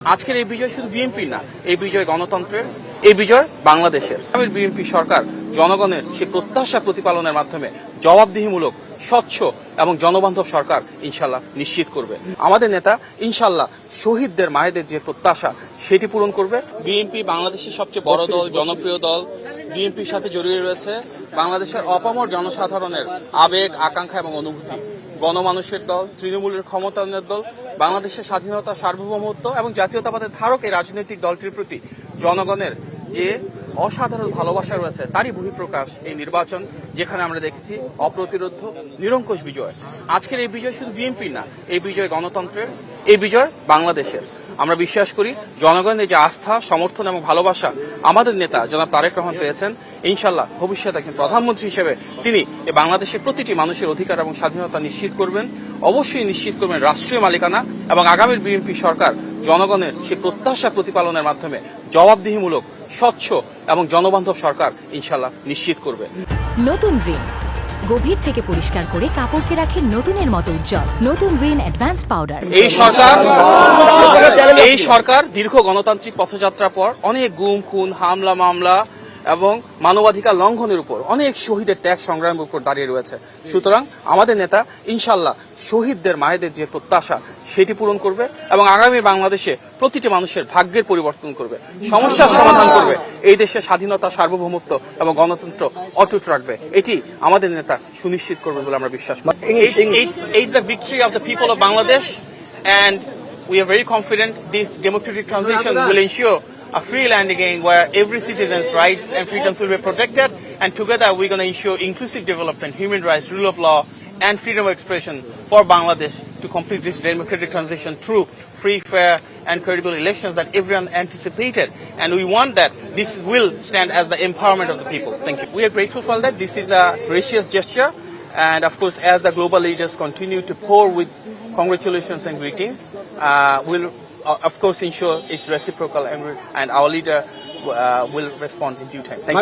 আজকের এই বিজয় শুধু বিএনপির না, এই বিজয় গণতন্ত্রের, এই বিজয় বাংলাদেশের। বিএনপি সরকার জনগণের সেই প্রত্যাশা প্রতিপালনের মাধ্যমে জবাবদিহিমূলক, স্বচ্ছ এবং জনবান্ধব সরকার ইনশাল্লাহ নিশ্চিত করবে। আমাদের নেতা ইনশাল্লাহ শহীদদের মায়েদের যে প্রত্যাশা সেটি পূরণ করবে। বিএনপি বাংলাদেশের সবচেয়ে বড় দল, জনপ্রিয় দল। বিএনপির সাথে জড়িয়ে রয়েছে বাংলাদেশের অপামর জনসাধারণের আবেগ, আকাঙ্ক্ষা এবং অনুভূতি। গণমানুষের দল, তৃণমূলের ক্ষমতায়নের দল, বাংলাদেশের স্বাধীনতা, সার্বভৌমত্ব এবং জাতীয়তাবাদের ধারক এই রাজনৈতিক দলটির প্রতি জনগণের যে অসাধারণ ভালোবাসা রয়েছে তারই বহিঃপ্রকাশ এই নির্বাচন, যেখানে আমরা দেখেছি অপ্রতিরোধ্য নিরঙ্কুশ বিজয়। আজকের এই বিজয় শুধু বিএনপির না, এই বিজয় গণতন্ত্রের, এই বিজয় বাংলাদেশের। আমরা বিশ্বাস করি জনগণের যে আস্থা, সমর্থন এবং ভালোবাসা আমাদের নেতা জনাব তারেক রহমান পেয়েছেন, ইনশাল্লাহ ভবিষ্যতে একজন প্রধানমন্ত্রী হিসেবে তিনি এই বাংলাদেশের প্রতিটি মানুষের অধিকার এবং স্বাধীনতা নিশ্চিত করবেন। অবশ্যই নিশ্চিত করবেন রাষ্ট্রীয় মালিকানা, এবং আগামীর বিএনপি সরকার জনগণের সেই প্রত্যাশা প্রতিপালনের মাধ্যমে জবাবদিহিমূলক, স্বচ্ছ এবং জনবান্ধব সরকার ইনশাল্লাহ নিশ্চিত করবে। নতুন রিন গভীর থেকে পরিষ্কার করে কাপড়কে রাখে নতুনের মতো উজ্জ্বল। নতুন রিন অ্যাডভান্সড পাউডার। এই সরকার দীর্ঘ গণতান্ত্রিক পথযাত্রার পর অনেক গুম, খুন, হামলা, মামলা এবং মানবাধিকার লঙ্ঘনের উপর অনেক শহীদের ত্যাগ সংগ্রামের উপর দাঁড়িয়ে রয়েছে। সুতরাং আমাদের নেতা ইনশাল্লাহ শহীদদের মায়েদের যে প্রত্যাশা সেটি পূরণ করবে এবং আগামী বাংলাদেশে প্রতিটি মানুষের ভাগ্যের পরিবর্তন করবে, সমস্যার সমাধান করবে, এই দেশের স্বাধীনতা, সার্বভৌমত্ব এবং গণতন্ত্র অটুট রাখবে। এটি আমাদের নেতা সুনিশ্চিত করবে বলে আমরা বিশ্বাস করি। It's the victory of the people of Bangladesh, and we are very confident this democratic transition will ensure a free land again where every citizen's rights and freedoms will be protected, and together we're going to ensure inclusive development, human rights, rule of law and freedom of expression for Bangladesh to complete this democratic transition through free, fair and credible elections that everyone anticipated, and we want that this will stand as the empowerment of the people. Thank you. We are grateful for that. This is a gracious gesture, and of course as the global leaders continue to pour with congratulations and greetings, we'll of course ensure it's reciprocal, and our leader will respond in due time. Thank you.